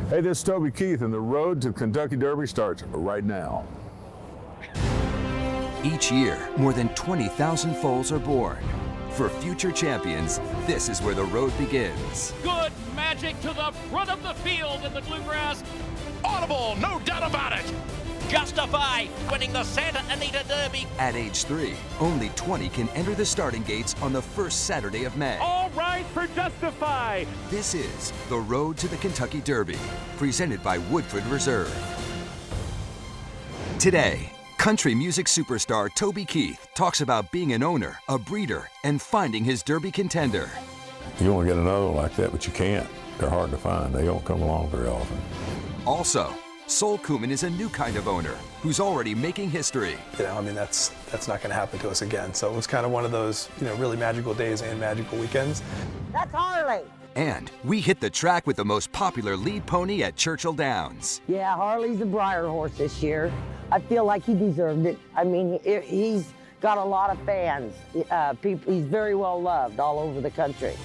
Hey, this is Toby Keith, and the road to Kentucky Derby starts right now. Each year, more than 20,000 foals are born. For future champions, this is where the road begins. Good magic to the front of the field in the bluegrass. Audible, no doubt about it. Justify winning the Santa Anita Derby. At age 3, only 20 can enter the starting gates on the first Saturday of May. All right for Justify. This is the road to the Kentucky Derby, presented by Woodford Reserve. Today, country music superstar Toby Keith talks about being an owner, a breeder, and finding his Derby contender. You want to get another one like that, but you can't. They're hard to find. They don't come along very often. Also, Saul Kuman is a new kind of owner who's already making history. That's not going to happen to us again. So it was kind of one of those, really magical days and magical weekends. That's Harley. And we hit the track with the most popular lead pony at Churchill Downs. Yeah, Harley's a Briar horse this year. I feel like he deserved it. I mean, he's got a lot of fans. He's very well loved all over the country.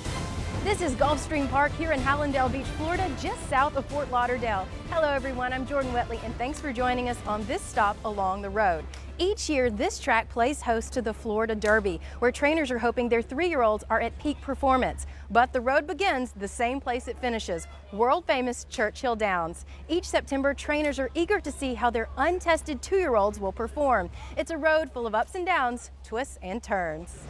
This is Gulfstream Park here in Hallandale Beach, Florida, just south of Fort Lauderdale. Hello everyone, I'm Jordan Wetley, and thanks for joining us on this stop along the road. Each year, this track plays host to the Florida Derby, where trainers are hoping their 3-year-olds are at peak performance. But the road begins the same place it finishes, world-famous Churchill Downs. Each September, trainers are eager to see how their untested 2-year-olds will perform. It's a road full of ups and downs, twists and turns.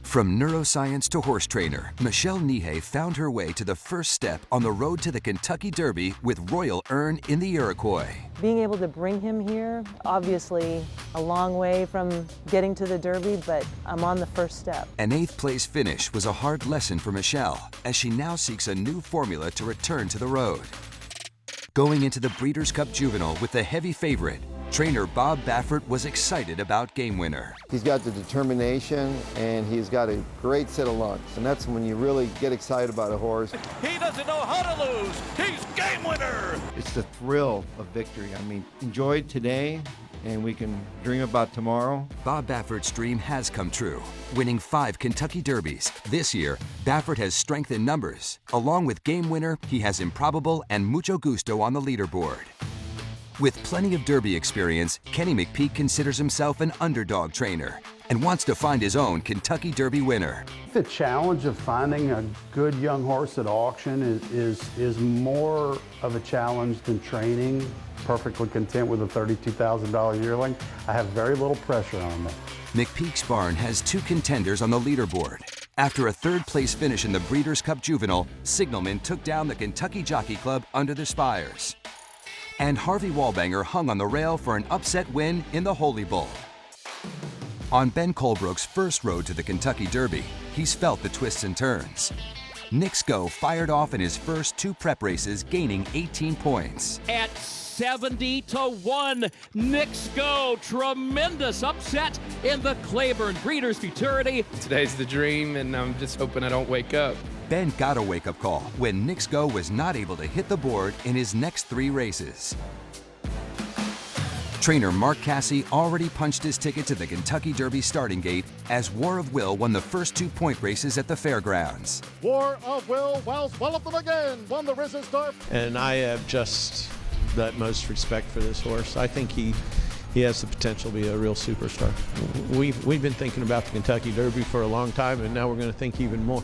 From neuroscience to horse trainer, Michelle Nihei found her way to the first step on the road to the Kentucky Derby with Royal Earn in the Iroquois. Being able to bring him here, obviously a long way from getting to the Derby, but I'm on the first step. An 8th place finish was a hard lesson for Michelle, as she now seeks a new formula to return to the road. Going into the Breeders' Cup Juvenile with the heavy favorite, trainer Bob Baffert was excited about Game Winner. He's got the determination and he's got a great set of lungs, and that's when you really get excited about a horse. He doesn't know how to lose. He's Game Winner. It's the thrill of victory. I mean, enjoy today and we can dream about tomorrow. Bob Baffert's dream has come true, winning 5 Kentucky Derbies. This year, Baffert has strength in numbers. Along with Game Winner, he has Improbable and Mucho Gusto on the leaderboard. With plenty of Derby experience, Kenny McPeak considers himself an underdog trainer and wants to find his own Kentucky Derby winner. The challenge of finding a good young horse at auction is more of a challenge than training. Perfectly content with a $32,000 yearling. I have very little pressure on them. McPeak's barn has 2 contenders on the leaderboard. After a 3rd place finish in the Breeders' Cup Juvenile, Signalman took down the Kentucky Jockey Club under the spires. And Harvey Wallbanger hung on the rail for an upset win in the Holy Bull. On Ben Colebrook's first road to the Kentucky Derby, he's felt the twists and turns. Nick Sko fired off in his first 2 prep races, gaining 18 points. At 70-1, Nick Sko, tremendous upset in the Claiborne Breeders' Futurity. Today's the dream, and I'm just hoping I don't wake up. Ben got a wake-up call when Nick Sko was not able to hit the board in his next 3 races. Trainer Mark Cassie already punched his ticket to the Kentucky Derby starting gate as War of Will won the first 2 point races at the fairgrounds. War of Will, Wells Wellington again, won the Risen Start. And I have just the utmost respect for this horse. I think he has the potential to be a real superstar. We've been thinking about the Kentucky Derby for a long time, and now we're going to think even more.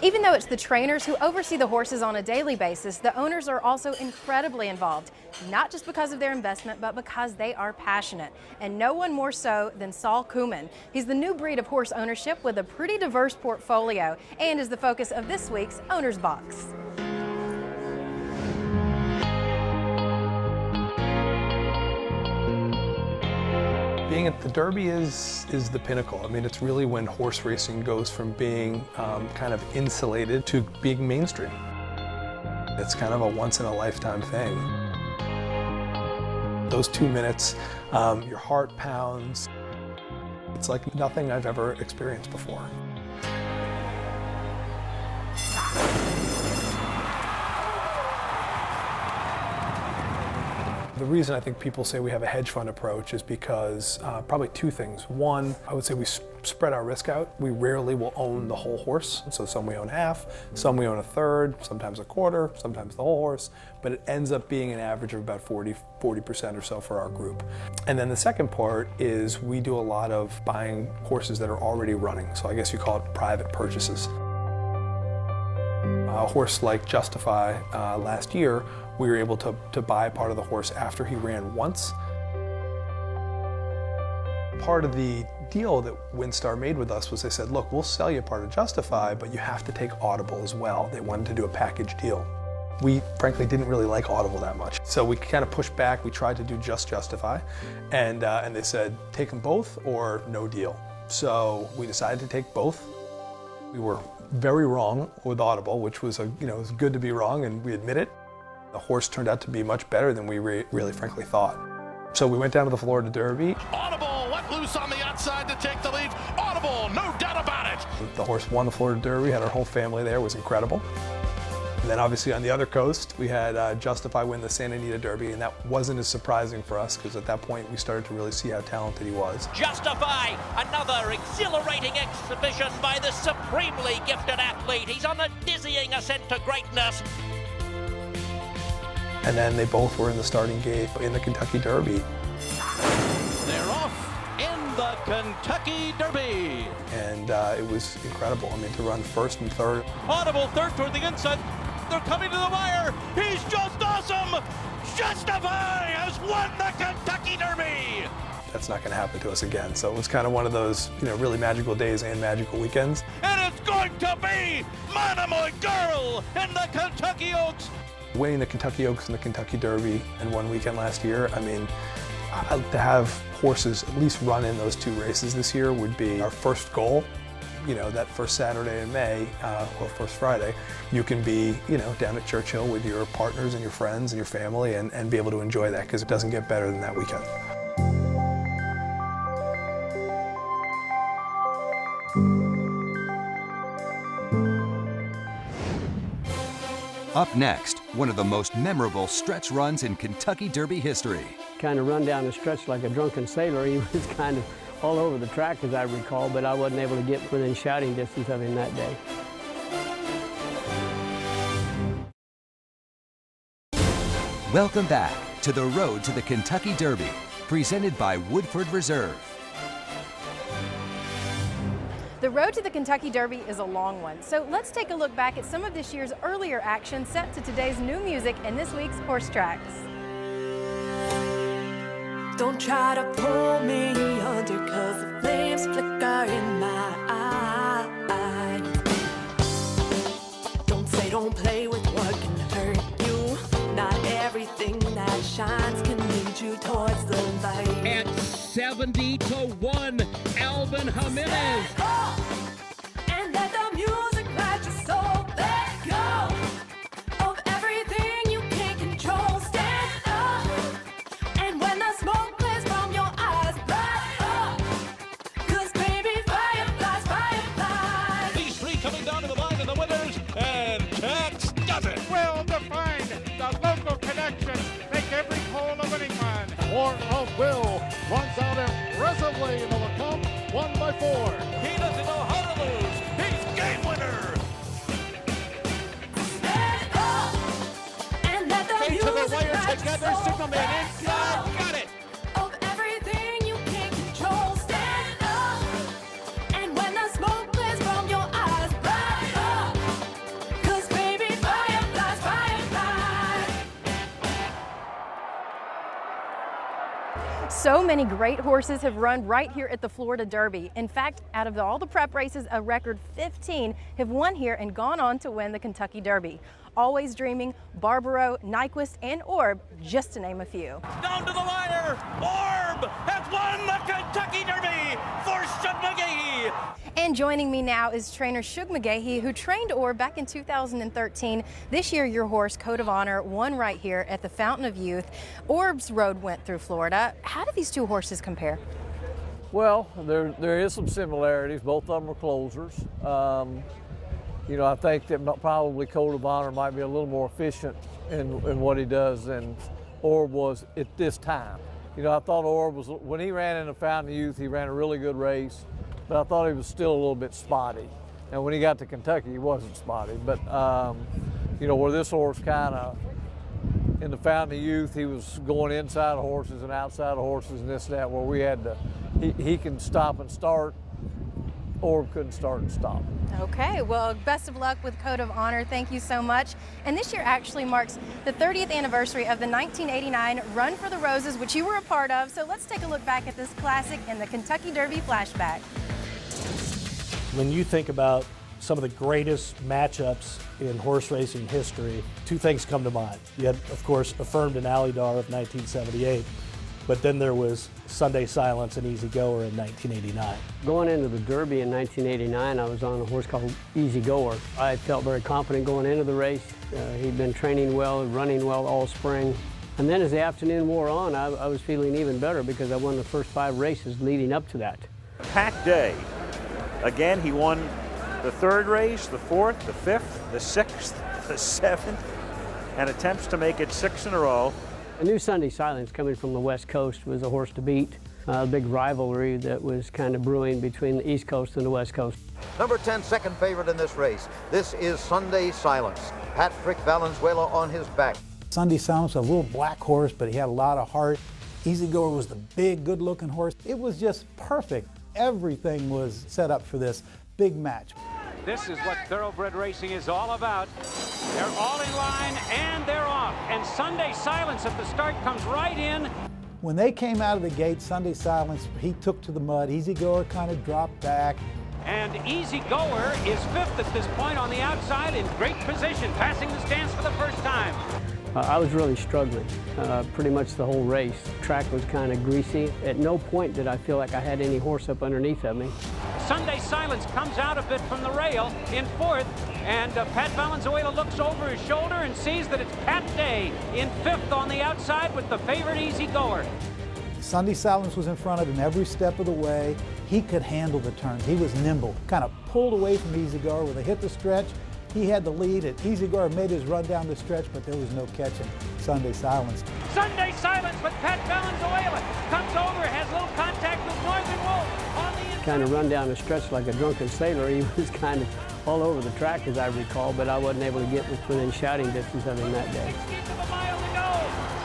Even though it's the trainers who oversee the horses on a daily basis, the owners are also incredibly involved, not just because of their investment, but because they are passionate. And no one more so than Saul Kuman. He's the new breed of horse ownership with a pretty diverse portfolio and is the focus of this week's Owner's Box. Being at the Derby is the pinnacle. I mean, it's really when horse racing goes from being kind of insulated to being mainstream. It's kind of a once-in-a-lifetime thing. Those 2 minutes, your heart pounds. It's like nothing I've ever experienced before. The reason I think people say we have a hedge fund approach is because probably two things. One, I would say we spread our risk out. We rarely will own the whole horse. So some we own half, some we own a third, sometimes a quarter, sometimes the whole horse, but it ends up being an average of about 40% or so for our group. And then the second part is we do a lot of buying horses that are already running. So I guess you call it private purchases. A horse like Justify last year, we were able to buy part of the horse after he ran once. Part of the deal that WinStar made with us was they said, look, we'll sell you part of Justify, but you have to take Audible as well. They wanted to do a package deal. We frankly didn't really like Audible that much. So we kind of pushed back. We tried to do just Justify, and they said, take them both or no deal. So we decided to take both. We were very wrong with Audible, which was, it was good to be wrong, and we admit it. The horse turned out to be much better than we really frankly thought. So we went down to the Florida Derby. Audible let loose on the outside to take the lead. Audible, no doubt about it. The horse won the Florida Derby, had our whole family there, it was incredible. And then obviously on the other coast, we had Justify win the Santa Anita Derby, and that wasn't as surprising for us because at that point we started to really see how talented he was. Justify, another exhilarating exhibition by the supremely gifted athlete. He's on a dizzying ascent to greatness. And then they both were in the starting gate in the Kentucky Derby. They're off in the Kentucky Derby. And it was incredible. I mean, to run first and third. Audible third toward the inside. They're coming to the wire. He's just awesome. Justify has won the Kentucky Derby. That's not going to happen to us again. So it was kind of one of those, really magical days and magical weekends. And it's going to be my girl in the Kentucky Oaks. Winning the Kentucky Oaks and the Kentucky Derby in one weekend last year, I mean, to have horses at least run in those two races this year would be our first goal. That first Saturday in May, or first Friday, you can be, down at Churchill with your partners and your friends and your family and be able to enjoy that because it doesn't get better than that weekend. Up next, one of the most memorable stretch runs in Kentucky Derby history. Kind of run down the stretch like a drunken sailor. He was kind of all over the track, as I recall, but I wasn't able to get within shouting distance of him that day. Welcome back to the Road to the Kentucky Derby, presented by Woodford Reserve. The road to the Kentucky Derby is a long one, so let's take a look back at some of this year's earlier action set to today's new music and this week's horse tracks. Don't try to pull me under, 'cause the flames flicker in my eye. Don't say don't play with what can hurt you. Not everything that shines can lead you towards the light. At 70-1, Alvin Jimenez. And let the music light your soul. Let go of everything you can't control. Stand up, and when the smoke clears from your eyes, light up. 'Cause baby, fireflies, fireflies. These three coming down to the line in the winners, and Tex does it. Well defined. The local connections make every hole a winning one. War of Will runs out impressively into the cup, 1/4. He doesn't know how to lose. He's game winner. Stand up, and let the Fade to the music wire light your together. soul. Signalman Let inside. go Got it. of everything you can't control. Stand up, and when the smoke clears from your eyes, light up. 'Cause baby, fireflies, fireflies. So many great horses have run right here at the Florida Derby. In fact, out of all the prep races, a record 15 have won here and gone on to win the Kentucky Derby. Always Dreaming, Barbaro, Nyquist, and Orb, just to name a few. Down to the wire. Orb has won the Kentucky Derby for Shug McGahee. And joining me now is trainer Shug McGahee, who trained Orb back in 2013. This year, your horse, Code of Honor, won right here at the Fountain of Youth. Orb's road went through Florida. How do these two horses compare? Well, there is some similarities. Both of them are closers. I think that probably Code of Honor might be a little more efficient in what he does than Orb was at this time. You know, I thought Orb was, when he ran in the Fountain of Youth, he ran a really good race, but I thought he was still a little bit spotty. And when he got to Kentucky, he wasn't spotty. But, you know, where this horse kind of, in the Fountain of Youth, he was going inside of horses and outside of horses and this and that, where we had to, he can stop and start, Orb couldn't start and stop. Okay, well, best of luck with Code of Honor. Thank you so much. And this year actually marks the 30th anniversary of the 1989 Run for the Roses, which you were a part of. So let's take a look back at this classic in the Kentucky Derby flashback. When you think about some of the greatest matchups in horse racing history, two things come to mind. You had, of course, Affirmed and Alydar of 1978, but then there was Sunday Silence and Easy Goer in 1989. Going into the Derby in 1989, I was on a horse called Easy Goer. I felt very confident going into the race. He'd been training well, running well all spring. And then as the afternoon wore on, I was feeling even better because I won the first 5 races leading up to that. Packed day. Again, he won the 3rd race, the 4th, the 5th, the 6th, the 7th, and attempts to make it 6 in a row. A new Sunday Silence coming from the West Coast was a horse to beat. A big rivalry that was kind of brewing between the East Coast and the West Coast. Number 10, second favorite in this race. This is Sunday Silence. Patrick Valenzuela on his back. Sunday Silence was a little black horse, but he had a lot of heart. Easy Goer was the big, good-looking horse. It was just perfect. Everything was set up for this big match. This is what thoroughbred racing is all about. They're all in line and they're off. And Sunday Silence at the start comes right in. When they came out of the gate, Sunday Silence, he took to the mud. Easy Goer kind of dropped back. And Easy Goer is 5th at this point on the outside in great position, passing the stands for the first time. I was really struggling pretty much the whole race. The track was kind of greasy. At no point did I feel like I had any horse up underneath of me. Sunday Silence comes out a bit from the rail in 4th, and Pat Valenzuela looks over his shoulder and sees that it's Pat Day in 5th on the outside with the favorite Easy Goer. Sunday Silence was in front of him every step of the way. He could handle the turns. He was nimble, kind of pulled away from Easy Goer. When they hit the stretch, he had the lead. Easy Goer made his run down the stretch, but there was no catching Sunday Silence. Sunday Silence with Pat Valenzuela comes over, has a little contact with Northern Wolf on the inside. Kind of run down the stretch like a drunken sailor. He was kind of all over the track, as I recall, but I wasn't able to get within shouting distance of him that day. 16th of a mile to go,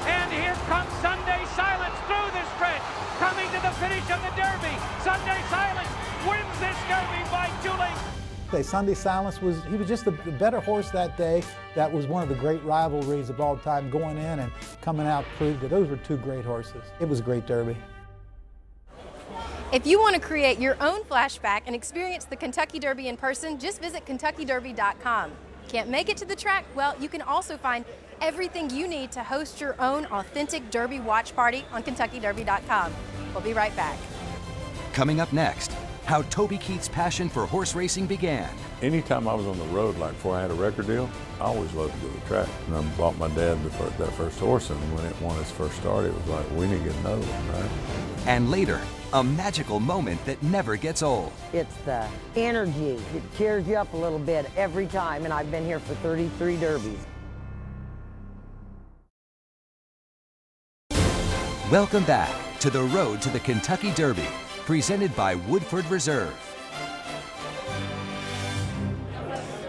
and here comes Sunday Silence through the stretch, coming to the finish of the Derby. Sunday Silence wins this Derby by 2 lengths. Sunday Silence was just the better horse that day. That was one of the great rivalries of all time. Going in and coming out proved that those were 2 great horses. It was a great Derby. If you want to create your own flashback and experience the Kentucky Derby in person, just visit KentuckyDerby.com. Can't make it to the track? Well, you can also find everything you need to host your own authentic Derby watch party on KentuckyDerby.com. We'll be right back. Coming up next, how Toby Keith's passion for horse racing began. Anytime I was on the road, like before I had a record deal, I always loved to go to the track. And I bought my dad that first horse, and when it won its first start, it was like, we need to get another one, right? And later, a magical moment that never gets old. It's the energy. It cheers you up a little bit every time, and I've been here for 33 Derbies. Welcome back to the road to the Kentucky Derby, presented by Woodford Reserve.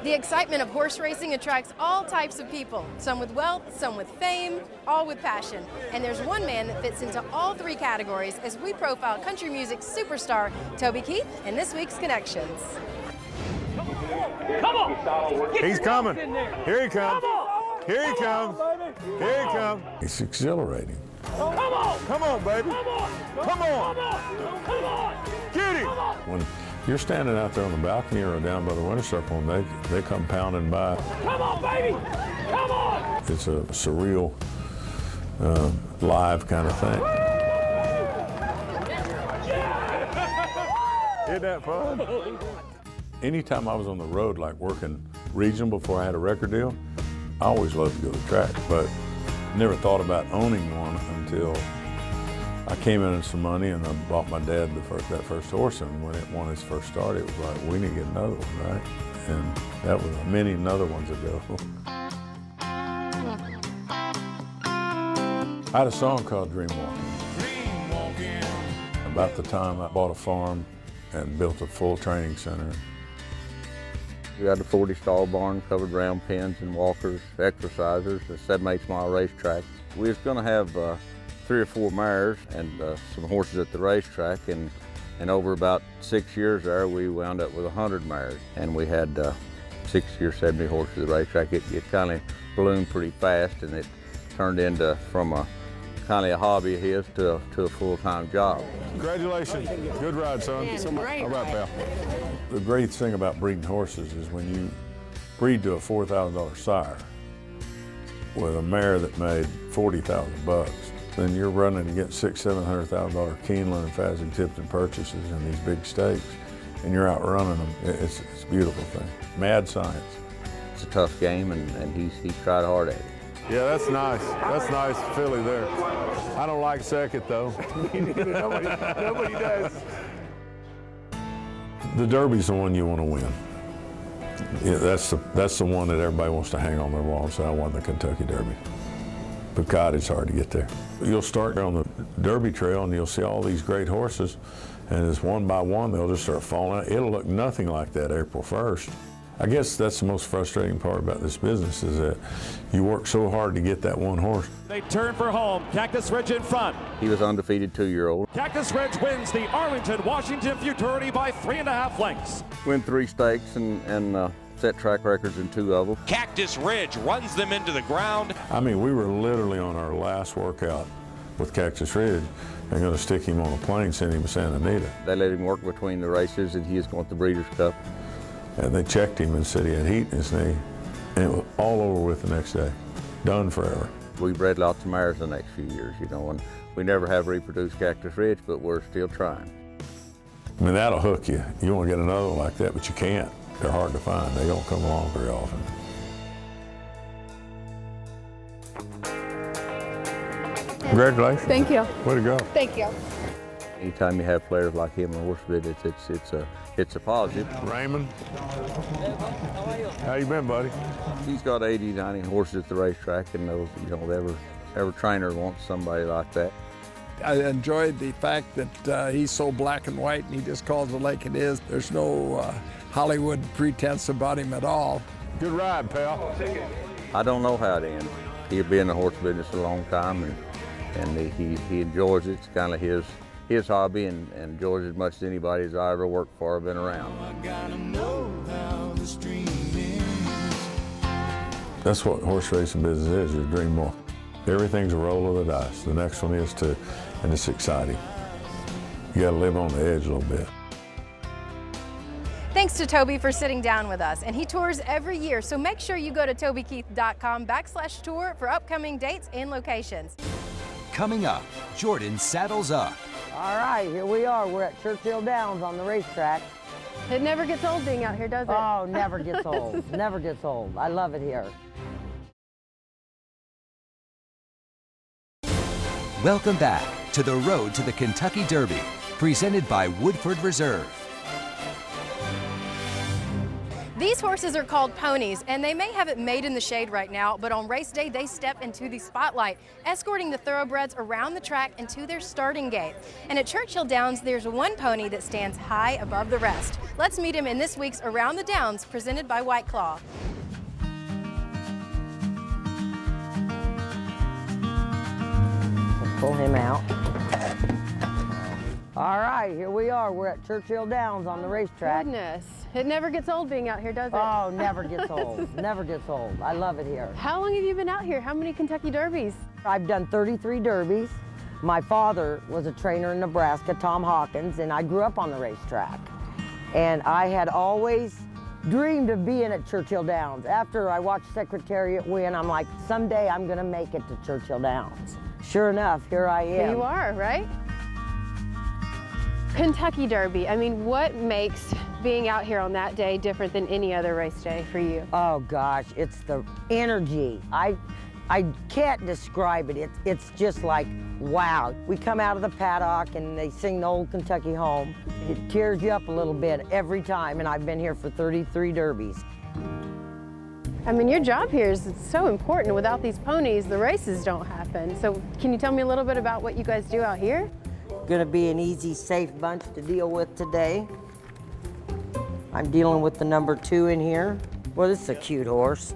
The excitement of horse racing attracts all types of people, some with wealth, some with fame, all with passion. And there's one man that fits into all 3 categories as we profile country music superstar Toby Keith in this week's Connections. Come on! He's coming. Here he comes. Here he comes. Here he comes. It's exhilarating. Come on! Come on, baby. Come on! Come on. Come on! Get him. When you're standing out there on the balcony or down by the winter circle and they come pounding by. Come on, baby! Come on! It's a surreal, live kind of thing. Isn't that fun? Anytime I was on the road, like working regional before I had a record deal, I always loved to go to the track, but never thought about owning one until I came in with some money and I bought my dad that first horse, and when it won its first start, it was like, we need to get another one, right? And that was many another ones ago. I had a song called Dream Walking. About the time I bought a farm and built a full training center. We had a 40 stall barn, covered round pens and walkers, exercisers, a 7/8 mile racetrack. We was going to have 3 or 4 mares and some horses at the racetrack, and over about 6 years there, we wound up with 100 mares, and we had 60 or 70 horses at the racetrack. It kind of ballooned pretty fast, and it turned into, from a kind of a hobby of his to a full-time job. Congratulations. Good ride, son. Yeah, great All right, ride. pal. The great thing about breeding horses is when you breed to a $4,000 sire with a mare that made $40,000, then you're running against $600,000-$700,000 Keeneland and Fasig-Tipton purchases in these big stakes, and you're outrunning them. It's a beautiful thing. Mad science. It's a tough game, and he's tried hard at it. Yeah, that's nice. That's nice, Philly there. I don't like second, though. Nobody does. The Derby's the one you want to win. Yeah, that's the one that everybody wants to hang on their wall and say, I won the Kentucky Derby. But God, it's hard to get there. You'll start on the Derby trail and you'll see all these great horses, and it's one by one, they'll just start falling out. It'll look nothing like that April 1st. I guess that's the most frustrating part about this business, is that you work so hard to get that one horse. They turn for home. Cactus Ridge in front. He was undefeated 2-year-old. Cactus Ridge wins the Arlington-Washington Futurity by 3.5 lengths. Win 3 stakes and set track records in 2 of them. Cactus Ridge runs them into the ground. I mean, we were literally on our last workout with Cactus Ridge and going to stick him on a plane, send him to Santa Anita. They let him work between the races, and he was going to the Breeders' Cup. And they checked him and said he had heat in his knee, and it was all over with the next day. Done forever. We bred lots of mares the next few years, you know, and we never have reproduced Cactus Ridge, but we're still trying. I mean, that'll hook you. You want to get another one like that, but you can't. They're hard to find. They don't come along very often. Congratulations. Thank you. Way to go. Thank you. Anytime you have players like him in a horse business, it's a positive. Raymond, how you been, buddy? He's got 80, 90 horses at the racetrack, and those, you know, every trainer wants somebody like that. I enjoyed the fact that he's so black and white, and he just calls it like it is. There's no Hollywood pretense about him at all. Good ride, pal. I don't know how it ends. He'll be in the horse business a long time, and he enjoys it. It's kind of his hobby, and enjoys it as much as anybody as I ever worked for or been around. That's what horse racing business is dream walk. Everything's a roll of the dice. The next one is too, and it's exciting. You gotta live on the edge a little bit. Thanks to Toby for sitting down with us, and he tours every year, so make sure you go to tobykeith.com/tour for upcoming dates and locations. Coming up, Jordan saddles up. All right, here we are. We're at Churchill Downs on the racetrack. It never gets old being out here, does it? Oh, never gets old. Never gets old. I love it here. Welcome back to the road to the Kentucky Derby, presented by Woodford Reserve. These horses are called ponies, and they may have it made in the shade right now, but on race day, they step into the spotlight, escorting the thoroughbreds around the track and to their starting gate. And at Churchill Downs, there's one pony that stands high above the rest. Let's meet him in this week's Around the Downs, presented by White Claw. Pull him out. All right, here we are. We're at Churchill Downs on the racetrack. Goodness. It never gets old being out here, does it? Oh, never gets old. Never gets old. I love it here. How long have you been out here? How many Kentucky Derbies? I've done 33 Derbies. My father was a trainer in Nebraska, Tom Hawkins, and I grew up on the racetrack. And I had always dreamed of being at Churchill Downs. After I watched Secretariat win, I'm like, someday I'm gonna make it to Churchill Downs. Sure enough, here I am. Here you are, right? Kentucky Derby, I mean, what makes being out here on that day different than any other race day for you? Oh gosh, it's the energy. I can't describe it. It's just like, wow. We come out of the paddock and they sing the Old Kentucky Home. It tears you up a little bit every time, and I've been here for 33 Derbies. I mean, your job here is so important. Without these ponies, the races don't happen. So can you tell me a little bit about what you guys do out here? Gonna be an easy, safe bunch to deal with today. I'm dealing with the number 2 in here. Well, this is a cute horse,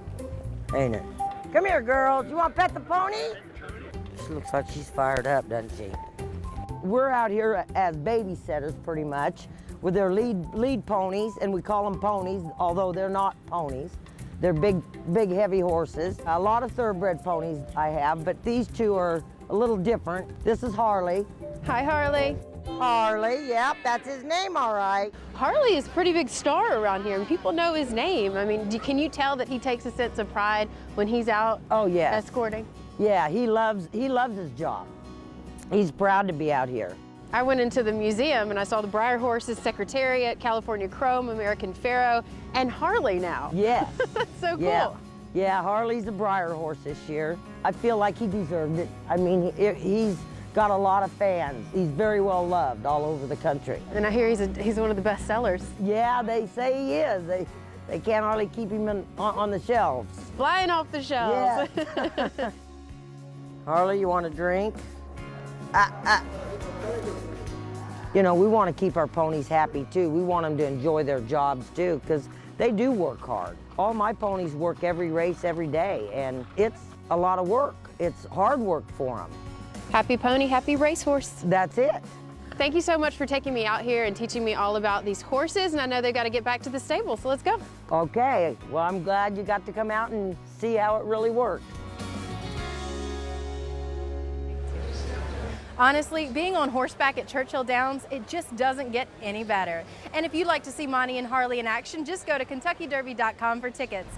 ain't it? Come here, girls. You want to pet the pony? She looks like she's fired up, doesn't she? We're out here as babysitters, pretty much, with their lead ponies, and we call them ponies, although they're not ponies. They're big, heavy horses. A lot of thoroughbred ponies I have, but these two are a little different. This is Harley. Hi, Harley. Harley, yep, that's his name, all right. Harley is a pretty big star around here, and people know his name. I mean, can you tell that he takes a sense of pride when he's out escorting? Yeah, he loves his job. He's proud to be out here. I went into the museum and I saw the Breyer horses, Secretariat, California Chrome, American Pharaoh, and Harley now. Yes. That's so cool. Yeah, Harley's a Breyer horse this year. I feel like he deserved it. I mean, he's got a lot of fans. He's very well loved all over the country. And I hear he's one of the best sellers. Yeah, they say he is. They can't hardly keep him on the shelves. Flying off the shelves. Yeah. Harley, you want a drink? You know, we want to keep our ponies happy too. We want them to enjoy their jobs too, because they do work hard. All my ponies work every race every day, and it's a lot of work. It's hard work for them. Happy pony, happy racehorse. That's it. Thank you so much for taking me out here and teaching me all about these horses, and I know they've got to get back to the stable, so let's go. Okay, well, I'm glad you got to come out and see how it really works. Honestly, being on horseback at Churchill Downs, it just doesn't get any better. And if you'd like to see Monty and Harley in action, just go to KentuckyDerby.com for tickets.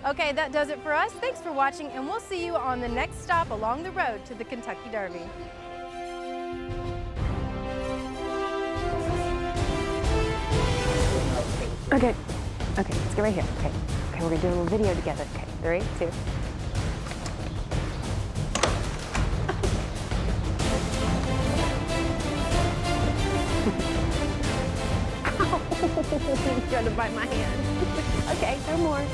Okay, that does it for us. Thanks for watching, and we'll see you on the next stop along the road to the Kentucky Derby. Okay, let's get right here. Okay, we're gonna do a little video together. Okay, 3, 2. He's trying to bite my hand. Okay, no more.